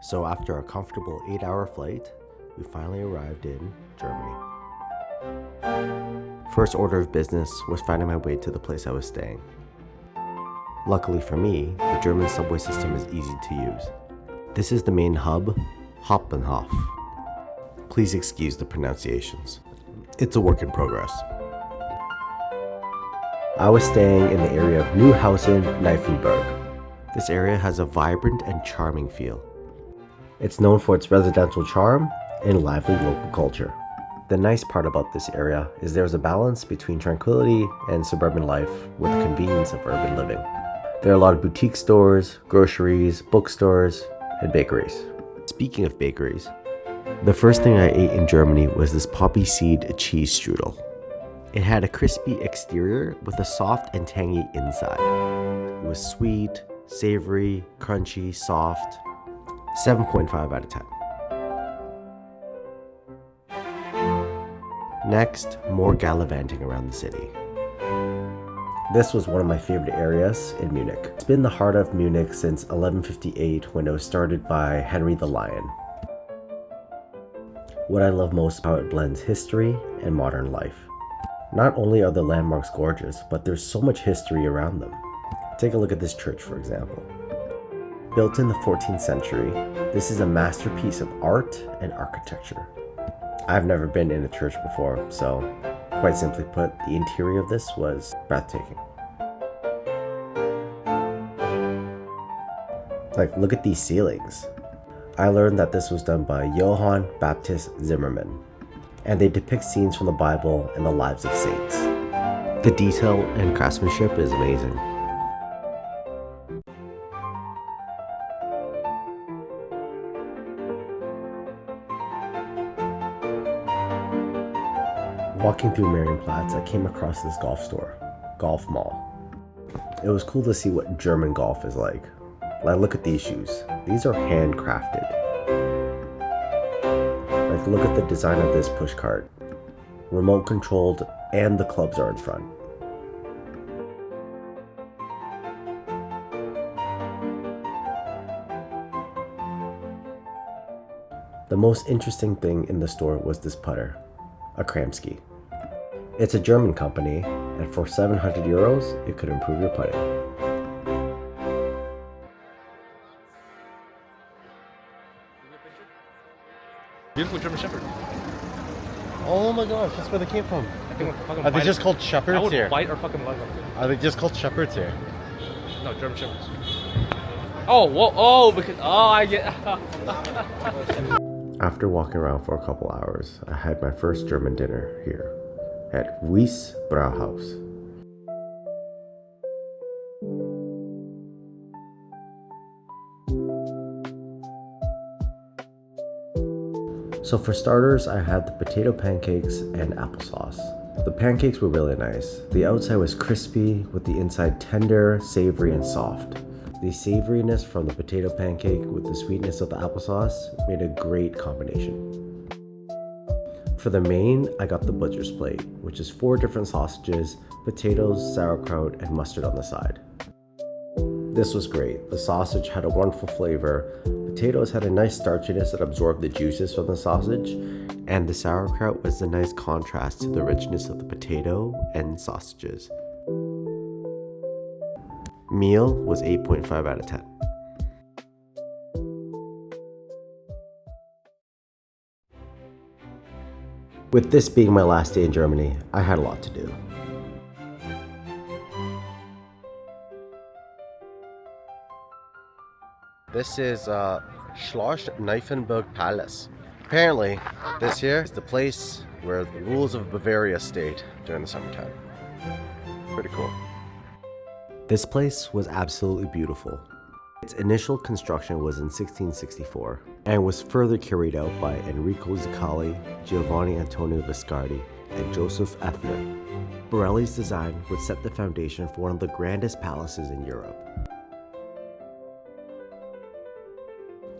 So after a comfortable 8-hour flight, we finally arrived in Germany. First order of business was finding my way to the place I was staying. Luckily for me, the German subway system is easy to use. This is the main hub, Hauptbahnhof. Please excuse the pronunciations. It's a work in progress. I was staying in the area of Schloss Nymphenburg. This area has a vibrant and charming feel. It's known for its residential charm and lively local culture. The nice part about this area is there's a balance between tranquility and suburban life with the convenience of urban living. There are a lot of boutique stores, groceries, bookstores, and bakeries. Speaking of bakeries, the first thing I ate in Germany was this poppy seed cheese strudel. It had a crispy exterior with a soft and tangy inside. It was sweet, savory, crunchy, soft. 7.5 out of 10. Next, more gallivanting around the city. This was one of my favorite areas in Munich. It's been the heart of Munich since 1158 when it was started by Henry the Lion. What I love most about it blends history and modern life. Not only are the landmarks gorgeous, but there's so much history around them. Take a look at this church, for example. Built in the 14th century, this is a masterpiece of art and architecture. I've never been in a church before, so quite simply put, the interior of this was breathtaking. Like, look at these ceilings. I learned that this was done by Johann Baptist Zimmermann, and they depict scenes from the Bible and the lives of saints. The detail and craftsmanship is amazing. Walking through Marienplatz, I came across this golf mall. It was cool to see what German golf is like. Like, look at these shoes. These are handcrafted. Like, look at the design of this push cart. Remote controlled, and the clubs are in front. The most interesting thing in the store was this putter, a Kramski. It's a German company, and for 700 euros, it could improve your putting. Beautiful German Shepherd. Oh my gosh, that's where they came from. Are they just called shepherds here? White or fucking white. Are they just called shepherds here? No, German Shepherds. Oh, whoa, oh, because, oh, I get. After walking around for a couple hours, I had my first German dinner here at Weiss Brauhaus. So for starters, I had the potato pancakes and applesauce. The pancakes were really nice. The outside was crispy with the inside tender, savory, and soft. The savoriness from the potato pancake with the sweetness of the applesauce made a great combination. For the main, I got the butcher's plate, which is 4 different sausages, potatoes, sauerkraut, and mustard on the side. This was great. The sausage had a wonderful flavor, potatoes had a nice starchiness that absorbed the juices from the sausage, and the sauerkraut was a nice contrast to the richness of the potato and sausages. Meal was 8.5 out of 10. With this being my last day in Germany, I had a lot to do. This is Schloss Nymphenburg Palace. Apparently, this here is the place where the rules of Bavaria stayed during the summertime. Pretty cool. This place was absolutely beautiful. Its initial construction was in 1664 and was further carried out by Enrico Zuccalli, Giovanni Antonio Viscardi, and Joseph Effner. Borelli's design would set the foundation for one of the grandest palaces in Europe.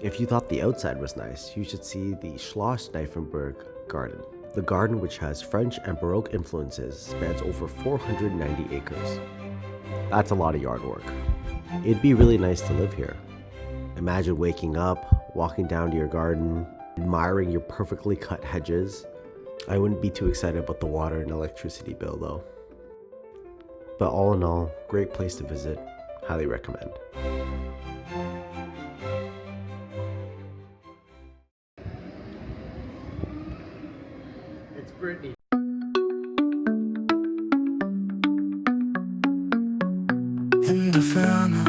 If you thought the outside was nice, you should see the Schloss Nymphenburg garden. The garden, which has French and Baroque influences, spans over 490 acres. That's a lot of yard work. It'd be really nice to live here. Imagine waking up, walking down to your garden, admiring your perfectly cut hedges. I wouldn't be too excited about the water and electricity bill though. But all in all, great place to visit. Highly recommend. It's Brittany. In der Ferne,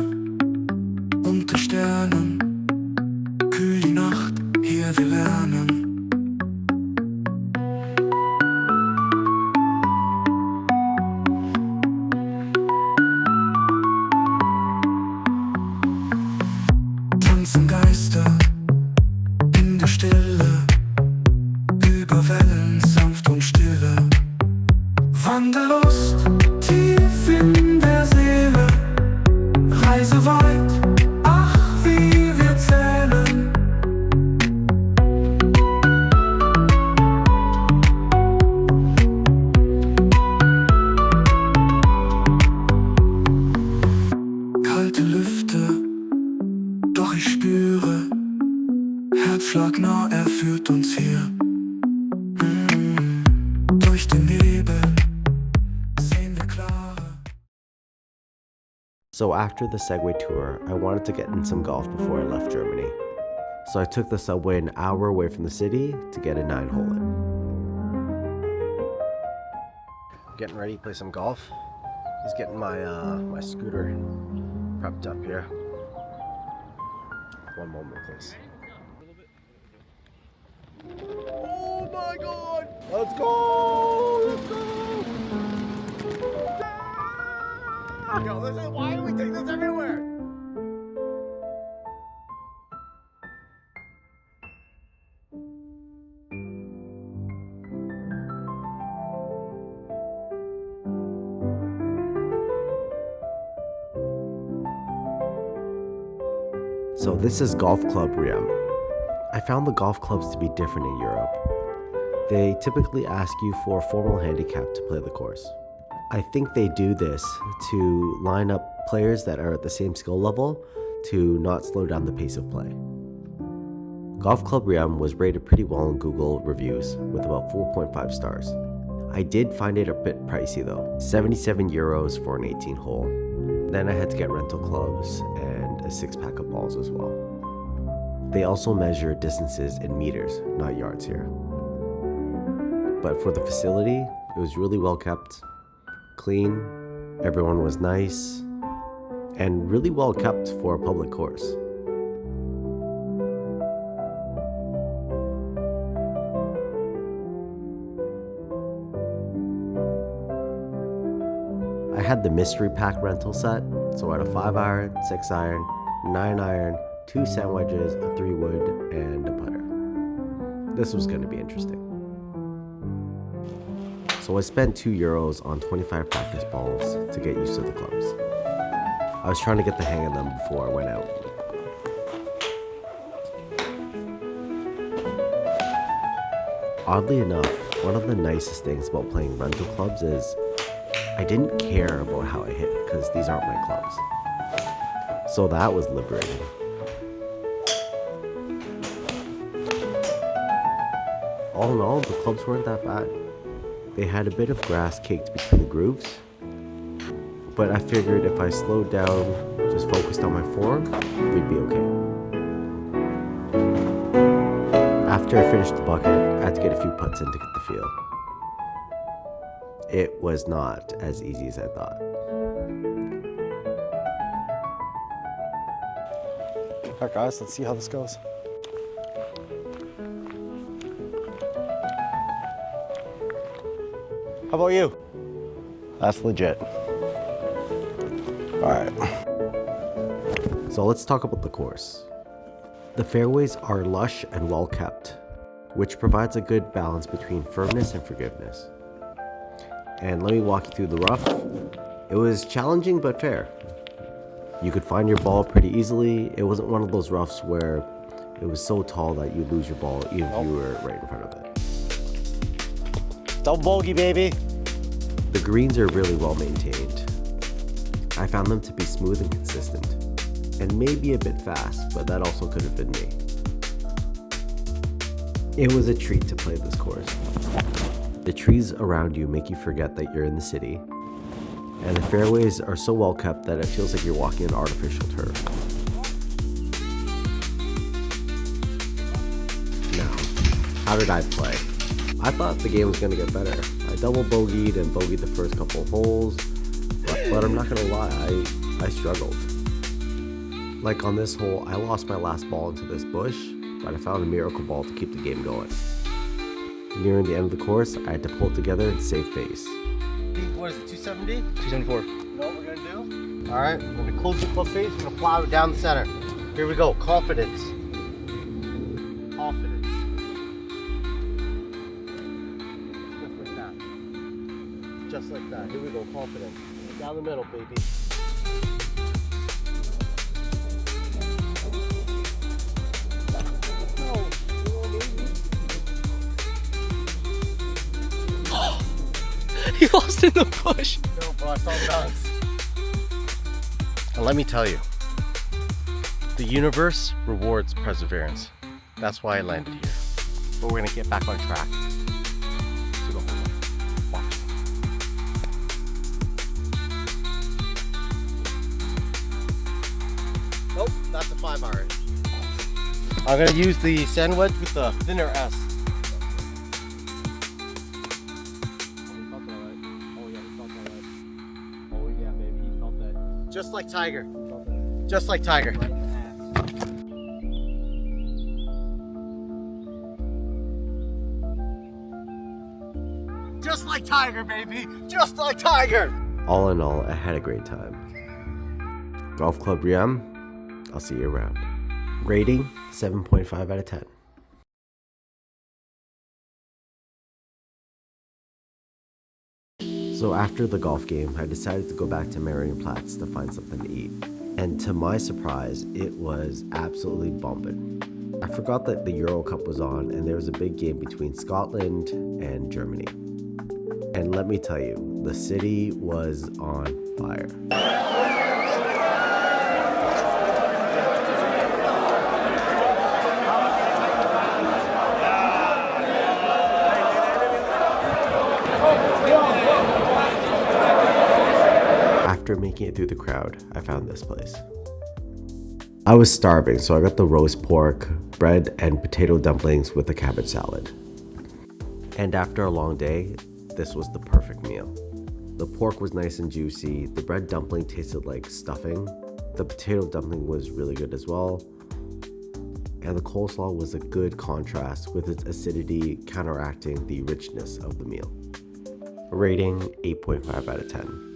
unter Sternen, kühl die Nacht, hier wir lernen. Tanzen Geister in der Stille, über Wellen sanft und stille. Wanderlust tief in der Seele, Reise weit, ach wie wir zählen. Kalte Lüfte, doch ich spüre, Herzschlag nah, er führt uns hier. Durch den Nebel sehen wir klare. So after the Segway tour, I wanted to get in some golf before I left Germany. So I took the subway an hour away from the city to get a 9-hole in. Getting ready to play some golf. Just getting my my scooter prepped up here. One moment, please. Oh my god! Let's go! Let's go! Yo, why do we take this everywhere? So this is Golf Club Riem. I found the golf clubs to be different in Europe. They typically ask you for a formal handicap to play the course. I think they do this to line up players that are at the same skill level to not slow down the pace of play. Golf Club Riem was rated pretty well in Google reviews with about 4.5 stars. I did find it a bit pricey though, 77 euros for an 18-hole. Then I had to get rental clubs and a 6-pack of balls as well. They also measure distances in meters, not yards here. But for the facility, it was really well kept, clean, everyone was nice, and really well kept for a public course. I had the mystery pack rental set, so I had a 5-iron, 6-iron, 9-iron, 2 sand wedges, a 3-wood, and a putter. This was going to be interesting. So I spent 2 euros on 25 practice balls to get used to the clubs. I was trying to get the hang of them before I went out. Oddly enough, one of the nicest things about playing rental clubs is I didn't care about how I hit because these aren't my clubs. So that was liberating. All in all, the clubs weren't that bad. They had a bit of grass caked between the grooves, but I figured if I slowed down, just focused on my form, we'd be okay. After I finished the bucket, I had to get a few putts in to get the feel. It was not as easy as I thought. Alright guys, let's see how this goes. How about you? That's legit. Alright. So let's talk about the course. The fairways are lush and well kept, which provides a good balance between firmness and forgiveness. And let me walk you through the rough. It was challenging but fair. You could find your ball pretty easily. It wasn't one of those roughs where it was so tall that you'd lose your ball even if you were right in front of it. Double bogey, baby. The greens are really well maintained. I found them to be smooth and consistent, and maybe a bit fast, but that also could have been me. It was a treat to play this course. The trees around you make you forget that you're in the city, and the fairways are so well kept that it feels like you're walking on artificial turf. Now, how did I play? I thought the game was going to get better. I double bogeyed and bogeyed the first couple of holes, but I'm not going to lie, I struggled. Like on this hole, I lost my last ball into this bush, but I found a miracle ball to keep the game going. Nearing the end of the course, I had to pull it together and save face. What is it, 270? 274. You know what we're gonna do? Alright, we're gonna close the club face, we're gonna plow it down the center. Here we go, confidence. Confidence. Just like that. Just like that. Here we go, confidence. Down the middle, baby. He lost in the bush. No, bro, I saw nuts. And let me tell you, the universe rewards perseverance. That's why I landed here. But we're gonna get back on track. To the hole. Watch. Nope, that's a 5-iron. I'm gonna use the sand wedge with the thinner S. Just like Tiger. Just like Tiger. Just like Tiger, baby. Just like Tiger. All in all, I had a great time. Golf Club Riem, I'll see you around. Rating, 7.5 out of 10. So after the golf game, I decided to go back to Marienplatz to find something to eat. And to my surprise, it was absolutely bumping. I forgot that the Euro Cup was on and there was a big game between Scotland and Germany. And let me tell you, the city was on fire. After making it through the crowd, I found this place. I was starving, so I got the roast pork, bread, and potato dumplings with a cabbage salad. And after a long day, this was the perfect meal. The pork was nice and juicy, the bread dumpling tasted like stuffing, the potato dumpling was really good as well, and the coleslaw was a good contrast with its acidity counteracting the richness of the meal. Rating 8.5 out of 10.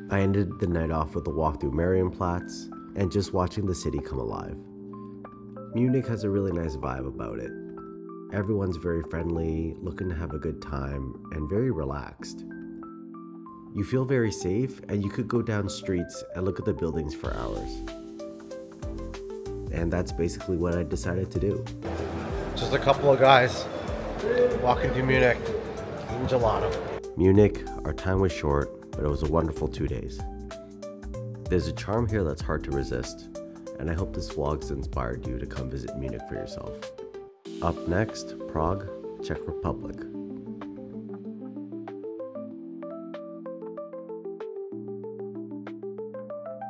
I ended the night off with a walk through Marienplatz and just watching the city come alive. Munich has a really nice vibe about it. Everyone's very friendly, looking to have a good time, and very relaxed. You feel very safe, and you could go down streets and look at the buildings for hours. And that's basically what I decided to do. Just a couple of guys walking through Munich, eating gelato. Munich, our time was short, but it was a wonderful 2 days. There's a charm here that's hard to resist, and I hope this vlog's inspired you to come visit Munich for yourself. Up next, Prague, Czech Republic.